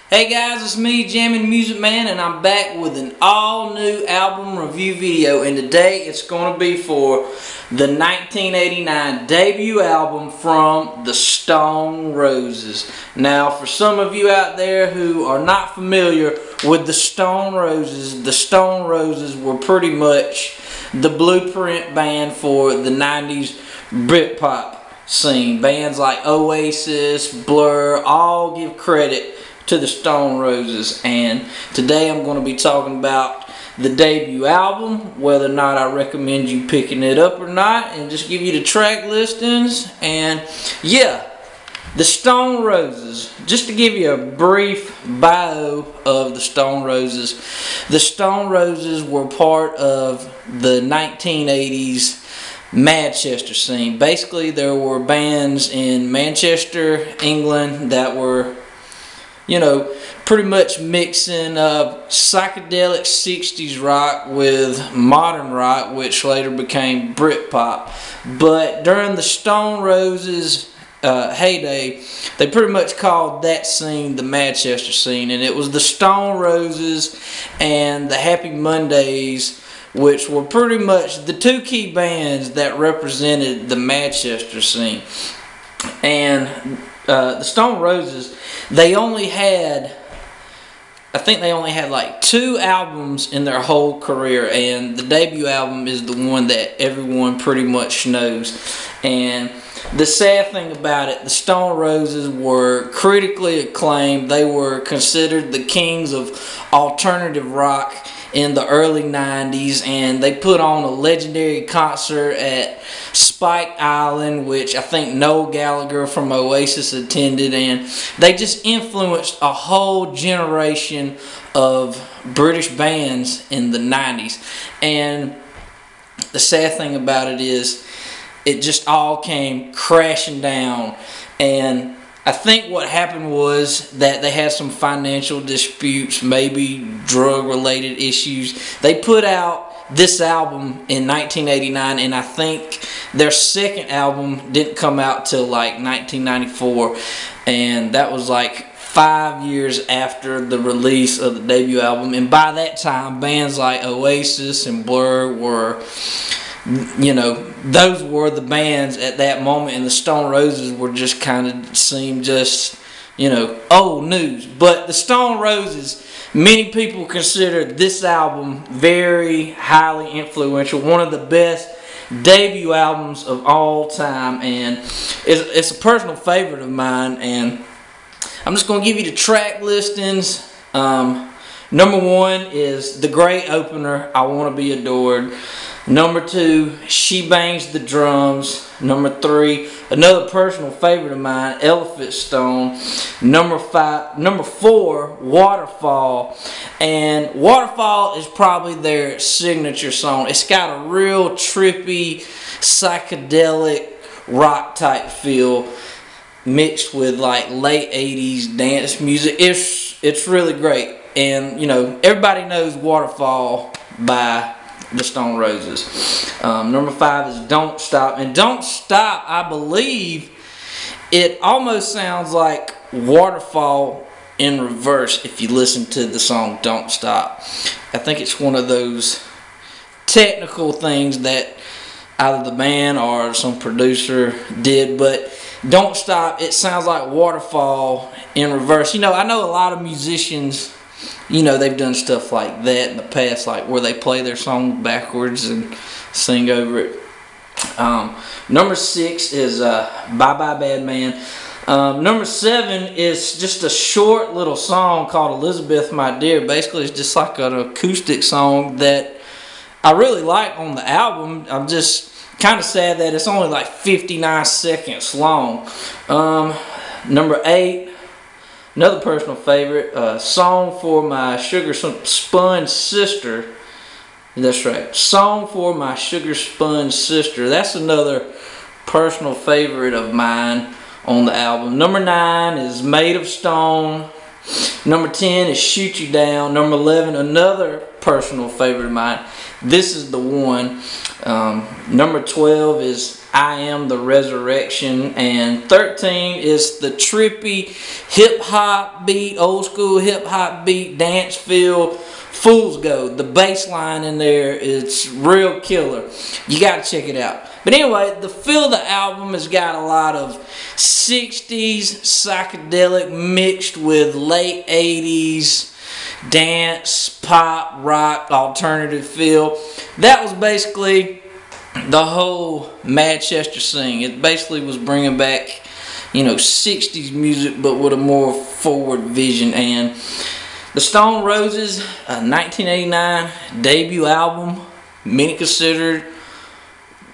Hey guys, it's me, Jammin' Music Man, and I'm back with an all-new album review video. And today it's going to be for the 1989 debut album from the Stone Roses. Now, for some of you out there who are not familiar with the Stone Roses were pretty much the blueprint band for the 90s Britpop scene. Bands like Oasis, Blur, all give credit to the Stone Roses, and today I'm going to be talking about the debut album, whether or not I recommend you picking it up or not, and just give you the track listings. And yeah, the Stone Roses, just to give you a brief bio of the Stone Roses. The Stone Roses were part of the 1980s Manchester scene. Basically, there were bands in Manchester, England that were, you know, pretty much mixing psychedelic 60s rock with modern rock, which later became Britpop. But during the Stone Roses heyday, they pretty much called that scene the Manchester scene, and it was the Stone Roses and the Happy Mondays, which were pretty much the two key bands that represented the Manchester scene. And the Stone Roses, I think they only had like 2 albums in their whole career, and the debut album is the one that everyone pretty much knows. And the sad thing about it, the Stone Roses were critically acclaimed. They were considered the kings of alternative rock in the early 90s, and they put on a legendary concert at Spike Island, which I think Noel Gallagher from Oasis attended, and they just influenced a whole generation of British bands in the 90s. And the sad thing about it is it just all came crashing down, and I think what happened was that they had some financial disputes, maybe drug-related issues. They put out this album in 1989, and I think their second album didn't come out till like 1994, and that was like 5 years after the release of the debut album. And by that time, bands like Oasis and Blur were, you know, those were the bands at that moment, and the Stone Roses were just kind of seemed just, you know, old news. But the Stone Roses, many people consider this album very highly influential, one of the best debut albums of all time, and it's a personal favorite of mine. And I'm just going to give you the track listings. Number 1 is the great opener, I Want to Be Adored. Number 2, She Bangs the Drums. Number 3, another personal favorite of mine, Elephant Stone. Number 4, Waterfall. And Waterfall is probably their signature song. It's got a real trippy, psychedelic rock type feel mixed with like late 80s dance music. It's really great. And, you know, everybody knows Waterfall by the Stone Roses. Number 5 is Don't Stop. And Don't Stop, I believe, it almost sounds like Waterfall in reverse if you listen to the song Don't Stop. I think it's one of those technical things that either the band or some producer did, but Don't Stop, it sounds like Waterfall in reverse. You know, I know a lot of musicians, you know, they've done stuff like that in the past, like where they play their song backwards and sing over it. Number 6 is Bye Bye Bad Man. Number 7 is just a short little song called Elizabeth My Dear. Basically, it's just like an acoustic song that I really like on the album. I'm just kind of sad that it's only like 59 seconds long. Number 8, another personal favorite, Song for My Sugar Sponge Sister. That's right, Song for My Sugar Sponge Sister. That's another personal favorite of mine on the album. Number 9 is Made of Stone. Number 10 is Shoot You Down. Number 11, another personal favorite of mine. This is the one. Number 12 is I Am the Resurrection. And 13 is the trippy hip hop beat, old school hip hop beat, dance feel, Fool's Gold. The bass line in there is real killer. You gotta check it out. But anyway, the feel of the album has got a lot of 60s psychedelic mixed with late 80s dance, pop, rock, alternative feel. That was basically the whole Madchester thing. It basically was bringing back, 60s music, but with a more forward vision. And the Stone Roses, 1989 debut album, many considered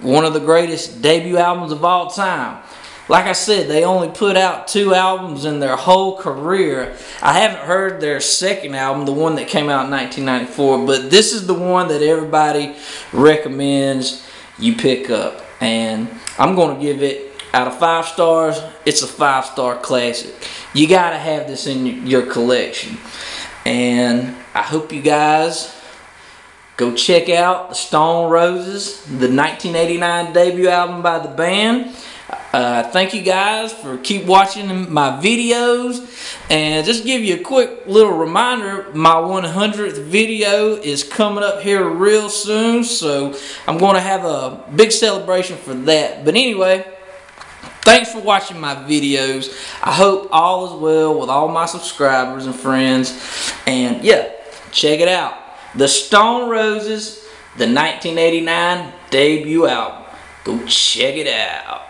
one of the greatest debut albums of all time. Like I said, they only put out 2 albums in their whole career. I haven't heard their second album, the one that came out in 1994, but this is the one that everybody recommends you pick up. And I'm going to give it, out of 5 stars, it's a 5-star classic. You got to have this in your collection. And I hope you guys go check out the Stone Roses, the 1989 debut album by the band. Thank you guys for keep watching my videos. And just give you a quick little reminder, my 100th video is coming up here real soon. So I'm going to have a big celebration for that. But anyway, thanks for watching my videos. I hope all is well with all my subscribers and friends. And yeah, check it out. The Stone Roses, the 1989 debut album. Go check it out.